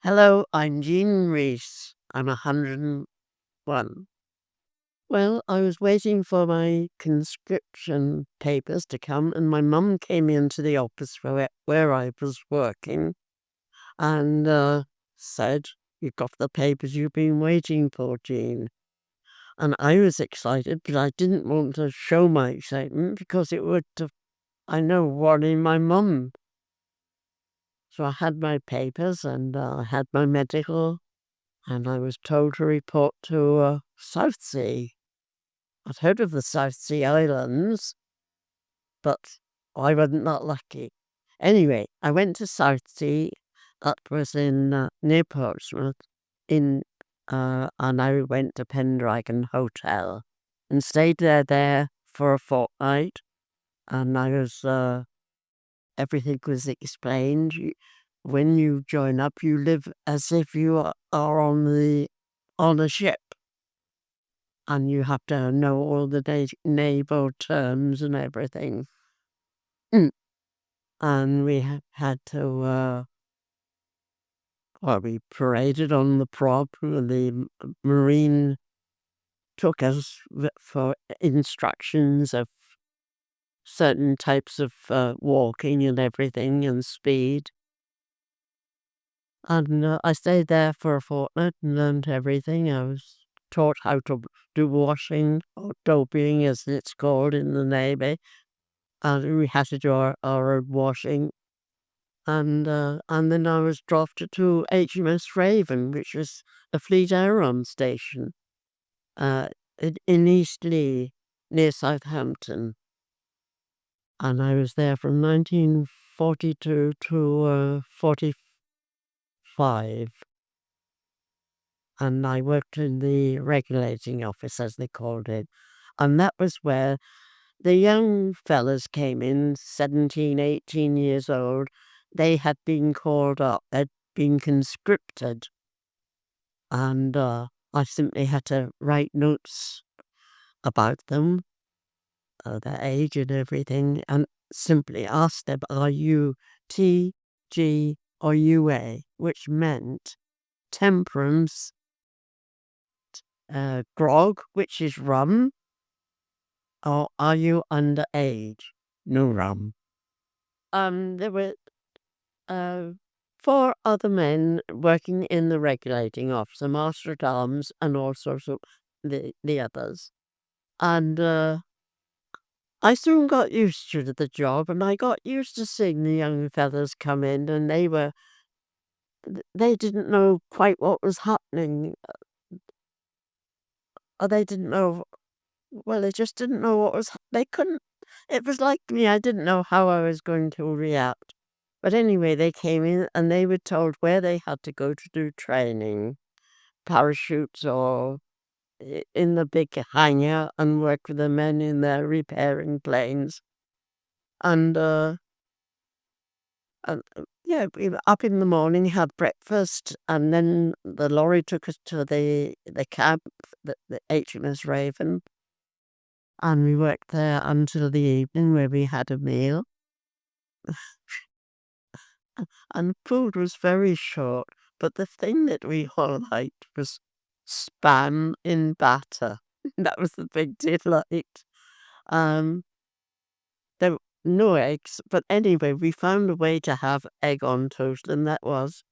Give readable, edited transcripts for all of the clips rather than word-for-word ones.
Hello, I'm Jean Rees. I'm 101. Well, I was waiting for my conscription papers to come, and my mum came into the office where I was working and said, "You've got the papers you've been waiting for, Jean." And I was excited, but I didn't want to show my excitement because it would, I know, worry my mum. So I had my papers and I had my medical. And I was told to report to Southsea. I'd heard of the South Sea Islands, but I wasn't that lucky. Anyway, I went to Southsea. That was in near Portsmouth, and I went to Pendragon Hotel and stayed there for a fortnight. And I was everything was explained. When you join up, you live as if you are on a ship. And you have to know all the naval terms and everything. And we had to, we paraded on the prop. The Marine took us for instructions of certain types of walking and everything and speed. And I stayed there for a fortnight and learned everything. I was taught how to do washing, or doping as it's called in the Navy. And we had to do our own washing. And then I was drafted to HMS Raven, which was a Fleet Aeron station uh, in Eastleigh, near Southampton. And I was there from 1942 to 45. And I worked in the regulating office, as they called it. And that was where the young fellas came in, 17, 18 years old. They had been called up, they'd been conscripted. And I simply had to write notes about them, their age and everything, and simply ask them, are you T, G, or UA? Which meant temperance, grog, which is rum, or are you underage? No rum. There were 4 other men working in the regulating office, a master at arms and all sorts of the others. And I soon got used to the job, and I got used to seeing the young fellas come in, and they didn't know quite what was happening, or they didn't know, well, they just didn't know what was, they couldn't, it was like me, I didn't know how I was going to react. But anyway, they came in and they were told where they had to go to do training, parachutes or in the big hangar, and work with the men in there repairing planes. And yeah, we were up in the morning, had breakfast, and then the lorry took us to the camp, the HMS Raven, and we worked there until the evening where we had a meal. And food was very short, but the thing that we all liked was spam in batter. That was the big delight. Um, there were no eggs, but anyway, we found a way to have egg on toast, and that was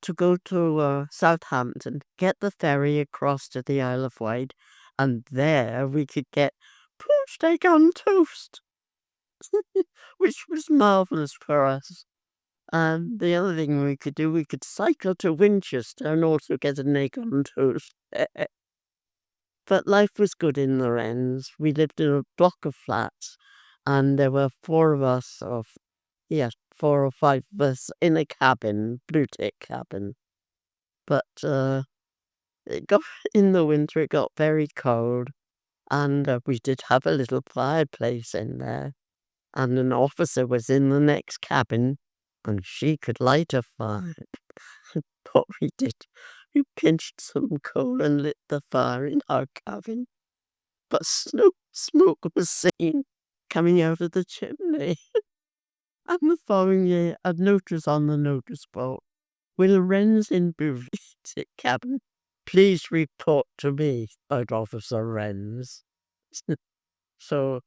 to go to Southampton, get the ferry across to the Isle of Wight, and there we could get poached egg on toast, which was marvellous for us. And the other thing we could do, we could cycle to Winchester and also get an egg on toast. But life was good in the Wrens. We lived in a block of flats, and there were 4 of us, yes, 4 or 5 of us in a cabin, blue tick cabin. But it got in the winter, it got very cold, and we did have a little fireplace in there, and an officer was in the next cabin, and she could light a fire. What we did, we pinched some coal and lit the fire in our cabin, but smoke was seen coming out of the chimney. And the following year, a note was on the notice board. Will Wrens in Bouvet cabin please report to me about Officer Wrens? So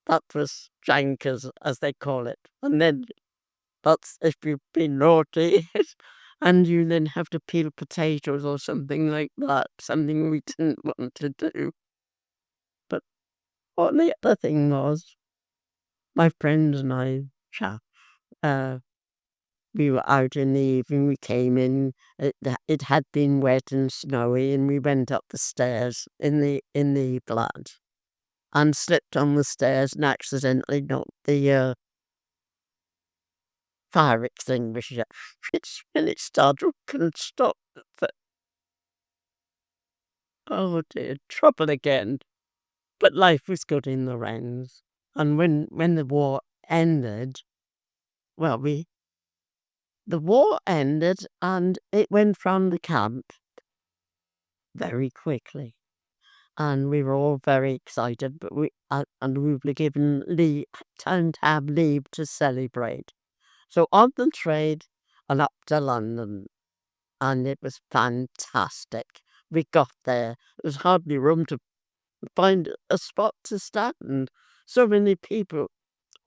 that was jank, as they call it. And then that's if you've been naughty and you then have to peel potatoes or something like that, something we didn't want to do. But what the other thing was, my friends and I, uh, we were out in the evening, we came in, it had been wet and snowy, and we went up the stairs in the blood and slipped on the stairs and accidentally knocked the fire extinguisher, which when it started couldn't stop. But, oh dear, trouble again. But life was good in the Wrens. And when the war ended, well, the war ended and it went round the camp very quickly. And we were all very excited, but and we were given time to have leave to celebrate. So on the train and up to London, and it was fantastic. We got there. There was hardly room to find a spot to stand. So many people,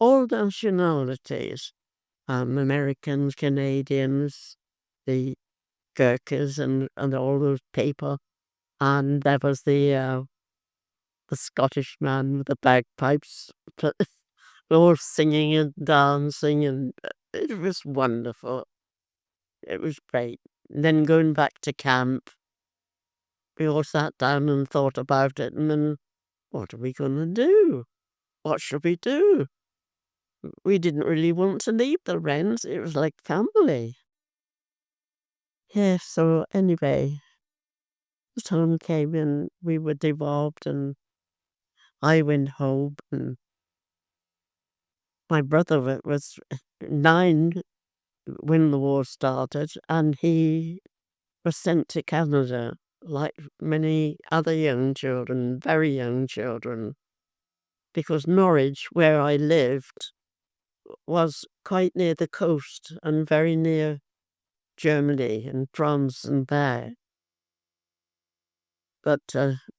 all nationalities, Americans, Canadians, the Gurkhas, and all those people. And there was the Scottish man with the bagpipes, all singing and dancing, and it was wonderful. It was great. And then going back to camp, we all sat down and thought about it, and then what are we going to do? What should we do? We didn't really want to leave the Wrens. It was like family. Yeah, so anyway, the time came and we were devolved, and I went home, and my brother was 9 when the war started, and he was sent to Canada, like many other young children, very young children, because Norwich, where I lived, was quite near the coast and very near Germany and France and there. But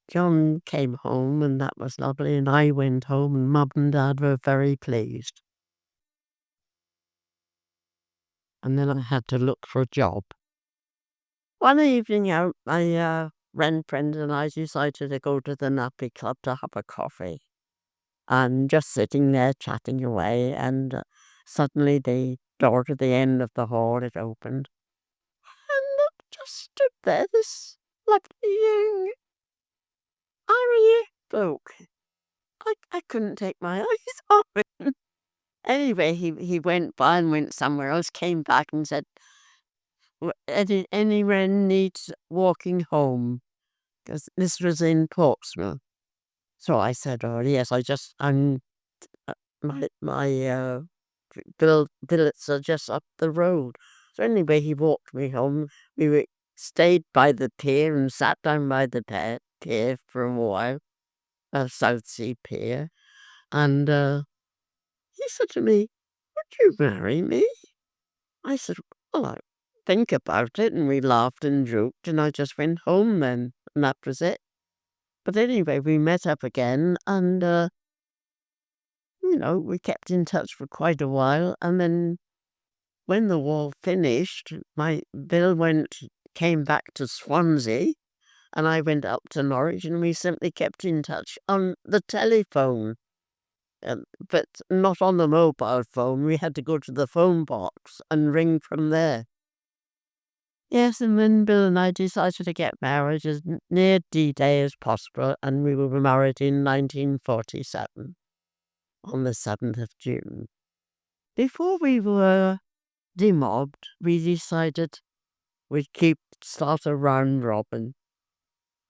John came home and that was lovely, and I went home and Mum and Dad were very pleased. And then I had to look for a job. One evening out, my Wren friend and I decided to go to the Nappy Club to have a coffee. And just sitting there chatting away, and suddenly the door to the end of the hall, it opened. And just stood there, this lovely young Irish folk. I couldn't take my eyes off him. Anyway, he went by and went somewhere else, came back and said, any Wren needs walking home? Because this was in Portsmouth. So I said, oh yes, I'm my billets are just up the road. So anyway, he walked me home. Stayed by the pier and sat down by the pier for a while, Southsea pier. And he said to me, would you marry me? I said, well, I think about it. And we laughed and joked, and I just went home then, and that was it. But anyway, we met up again, and we kept in touch for quite a while. And then when the war finished, my Bill came back to Swansea, and I went up to Norwich, and we simply kept in touch on the telephone. But not on the mobile phone. We had to go to the phone box and ring from there. Yes, and then Bill and I decided to get married as near D-Day as possible, and we were married in 1947 on the 7th of June. Before we were demobbed, we decided we'd start a round robin.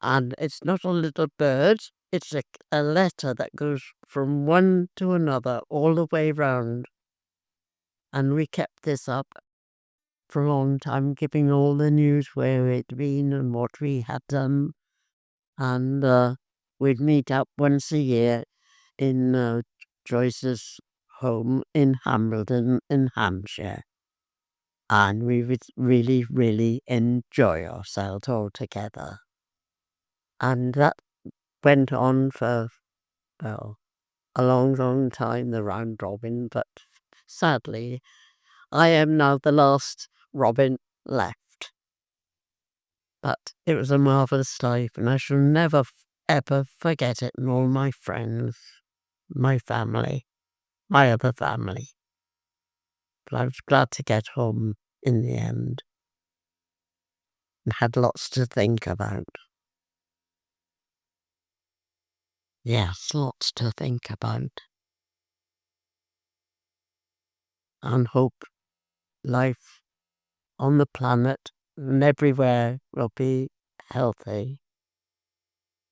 And it's not a little bird, it's a letter that goes from one to another all the way round. And we kept this up for a long time, giving all the news where we'd been and what we had done. And we'd meet up once a year in Joyce's home in Hambledon in Hampshire. and we would really, really enjoy ourselves all together. And that went on for, well, a long, long time, the round robin, but sadly, I am now the last robin left. But it was a marvellous life, and I shall never, ever forget it, nor my friends, my family, my other family. But I was glad to get home in the end and had lots to think about. Yes, lots to think about. And hope life on the planet and everywhere will be healthy